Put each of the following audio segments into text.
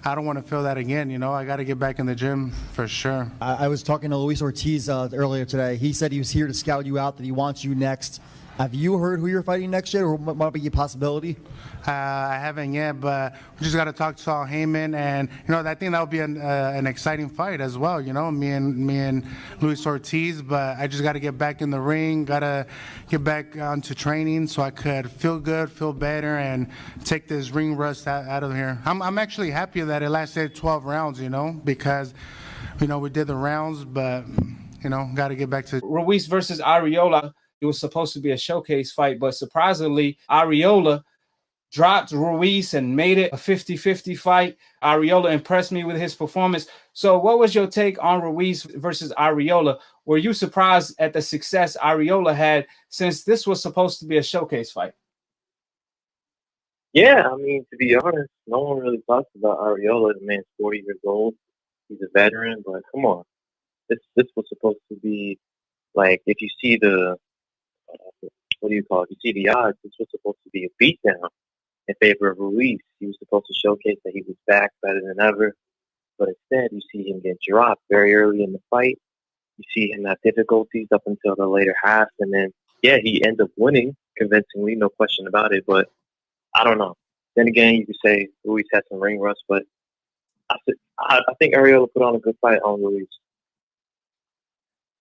I don't want to feel that again. You know, I got to get back in the gym for sure. I was talking to Luis Ortiz earlier today. He said he was here to scout you out, that he wants you next. Have you heard who you're fighting next yet, or what might be a possibility? I haven't yet, but we just got to talk to Saul Heyman, and I think that would be an exciting fight as well. Me and Luis Ortiz, but I just got to get back in the ring, got to get back onto training so I could feel good, feel better, and take this ring rust out of here. I'm actually happy that it lasted 12 rounds, because we did the rounds, but got to get back to Ruiz versus Areola. It was supposed to be a showcase fight, but surprisingly, Areola dropped Ruiz and made it a 50-50 fight. Areola impressed me with his performance. So what was your take on Ruiz versus Areola? Were you surprised at the success Areola had, since this was supposed to be a showcase fight? Yeah, I mean, to be honest, no one really talks about Areola. The man's 40 years old. He's a veteran, but come on. This was supposed to be, like, if you see the what do you call it? You see the odds. This was supposed to be a beatdown in favor of Ruiz. He was supposed to showcase that he was back better than ever, but instead you see him get dropped very early in the fight. You see him have difficulties up until the later half, and then he ends up winning convincingly, no question about it. But I don't know. Then again, you could say Ruiz had some ring rust, but I think Areola put on a good fight on Ruiz.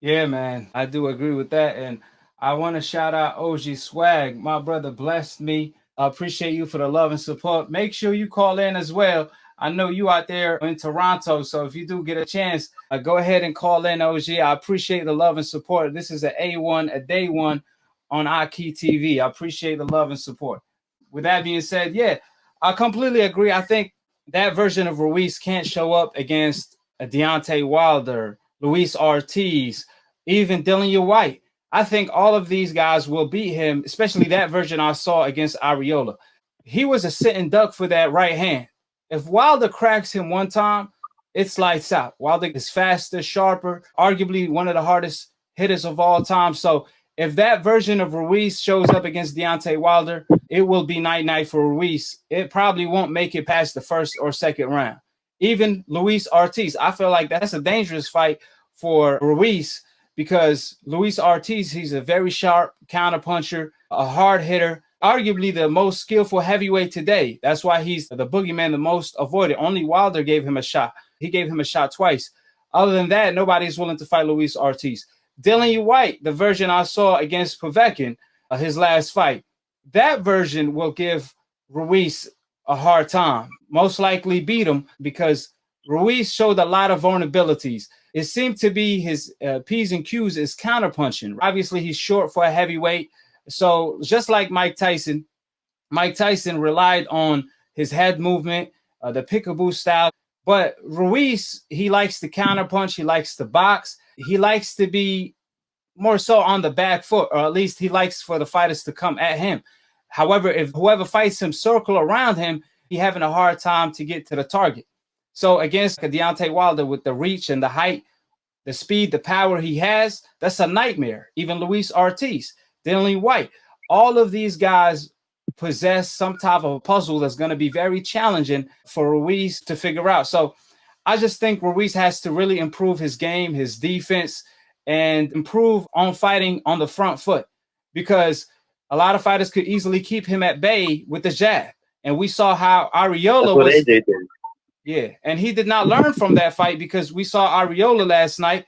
Yeah, man, I do agree with that. And I want to shout out OG Swag. My brother blessed me. I appreciate you for the love and support. Make sure you call in as well. I know you out there in Toronto, so if you do get a chance, go ahead and call in, OG. I appreciate the love and support. This is a day one on AKHi TV. I appreciate the love and support. With that being said, I completely agree. I think that version of Ruiz can't show up against Deontay Wilder, Luis Ortiz, even Dillian Whyte. I think all of these guys will beat him, especially that version I saw against Areola. He was a sitting duck for that right hand. If Wilder cracks him one time, it's lights out. Wilder is faster, sharper, arguably one of the hardest hitters of all time. So if that version of Ruiz shows up against Deontay Wilder, it will be night-night for Ruiz. It probably won't make it past the first or second round. Even Luis Ortiz, I feel like that's a dangerous fight for Ruiz, because Luis Ortiz, he's a very sharp counterpuncher, a hard hitter, arguably the most skillful heavyweight today. That's why he's the boogeyman, the most avoided. Only Wilder gave him a shot. He gave him a shot twice. Other than that, nobody's willing to fight Luis Ortiz. Dillian Whyte, the version I saw against Povetkin, his last fight, that version will give Ruiz a hard time. Most likely beat him, because Ruiz showed a lot of vulnerabilities. It seemed to be his P's and Q's is counterpunching. Obviously, he's short for a heavyweight. So just like Mike Tyson relied on his head movement, the peekaboo style. But Ruiz, he likes to counterpunch. He likes to box. He likes to be more so on the back foot, or at least he likes for the fighters to come at him. However, if whoever fights him circle around him, he's having a hard time to get to the target. So against Deontay Wilder, with the reach and the height, the speed, the power he has, that's a nightmare. Even Luis Ortiz, Dillian Whyte, all of these guys possess some type of puzzle that's going to be very challenging for Ruiz to figure out. So I just think Ruiz has to really improve his game, his defense, and improve on fighting on the front foot, because a lot of fighters could easily keep him at bay with the jab. And we saw how Areola was. AJ did. Yeah, and he did not learn from that fight, because we saw Areola last night.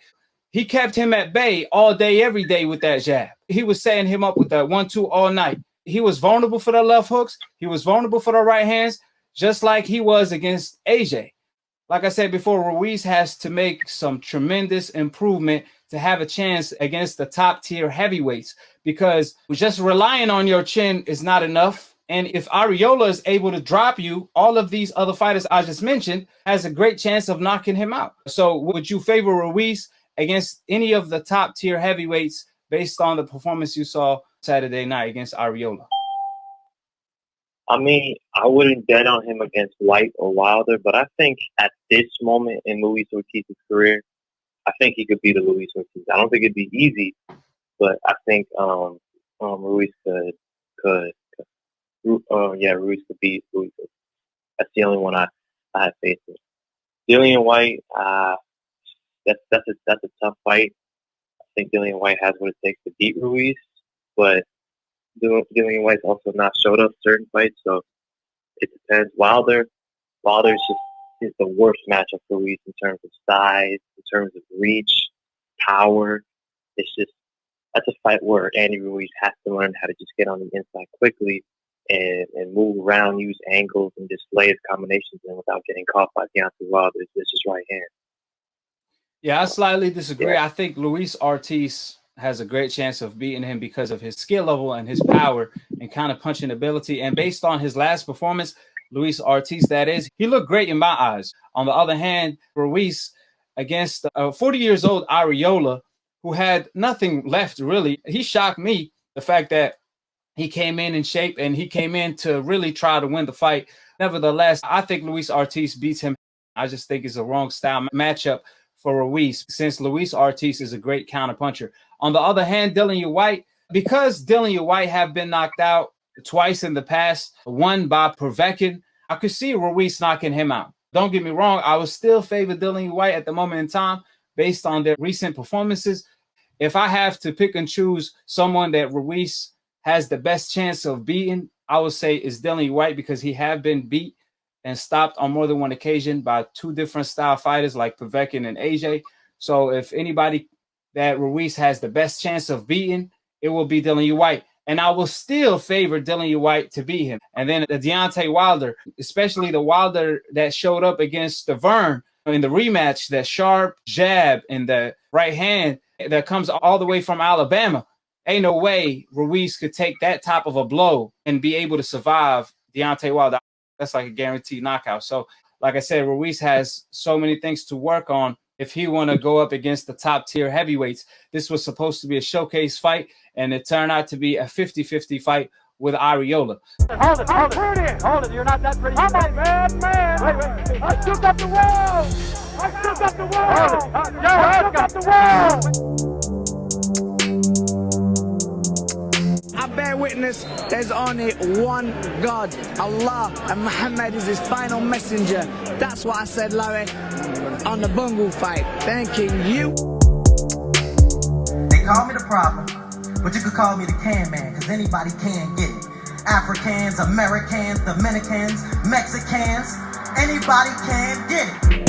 He kept him at bay all day, every day with that jab. He was setting him up with that 1-2 all night. He was vulnerable for the left hooks. He was vulnerable for the right hands, just like he was against AJ. Like I said before, Ruiz has to make some tremendous improvement to have a chance against the top tier heavyweights, because just relying on your chin is not enough. And if Areola is able to drop you, all of these other fighters I just mentioned has a great chance of knocking him out. So would you favor Ruiz against any of the top tier heavyweights based on the performance you saw Saturday night against Areola? I mean, I wouldn't bet on him against Whyte or Wilder, but I think at this moment in Luis Ortiz's career, I think he could beat a Luis Ortiz. I don't think it'd be easy, but I think Ruiz could. Ruiz could beat Luis Ortiz. That's the only one I I have faith in. Dillian Whyte, that's a tough fight. I think Dillian Whyte has what it takes to beat Ruiz, but Dillian Whyte's also not showed up certain fights, so it depends. Wilder's just is the worst matchup for Ruiz in terms of size, in terms of reach, power. That's a fight where Andy Ruiz has to learn how to just get on the inside quickly and move around, use angles, and display his combinations in without getting caught by Deontay Wilder's vicious right hand. Yeah, I slightly disagree. Yeah. I think Luis Ortiz has a great chance of beating him because of his skill level and his power and kind of punching ability. And based on his last performance, Luis Ortiz, that is, he looked great in my eyes. On the other hand, Ruiz against 40 years old Areola, who had nothing left really. He shocked me, the fact that he came in shape and he came in to really try to win the fight. Nevertheless, I think Luis Ortiz beats him. I just think it's a wrong style matchup for Ruiz, since Luis Ortiz is a great counterpuncher. On the other hand, Dillian Whyte, because Dillian Whyte have been knocked out twice in the past, one by Povetkin, I could see Ruiz knocking him out. Don't get me wrong, I would still favor Dillian Whyte at the moment in time based on their recent performances. If I have to pick and choose someone that Ruiz has the best chance of beating, I would say is Dillian Whyte, because he have been beat and stopped on more than one occasion by two different style fighters like Povetkin and AKHi. So if anybody that Ruiz has the best chance of beating, it will be Dillian Whyte. And I will still favor Dillian Whyte to beat him. And then the Deontay Wilder, especially the Wilder that showed up against the Vern in the rematch, that sharp jab in the right hand that comes all the way from Alabama. Ain't no way Ruiz could take that type of a blow and be able to survive Deontay Wilder. That's like a guaranteed knockout. So, like I said, Ruiz has so many things to work on if he want to go up against the top tier heavyweights. This was supposed to be a showcase fight, and it turned out to be a 50-50 fight with Areola. Hold it. You're not that pretty. I'm a bad man. Wait. I shook up the world. I shook up the world. I shook up the world. I bear witness, there's only one God, Allah, and Muhammad is his final messenger. That's what I said, Larry, on the Bungle fight. Thanking you. They call me the problem, but you could call me the can man, because anybody can get it. Africans, Americans, Dominicans, Mexicans, anybody can get it.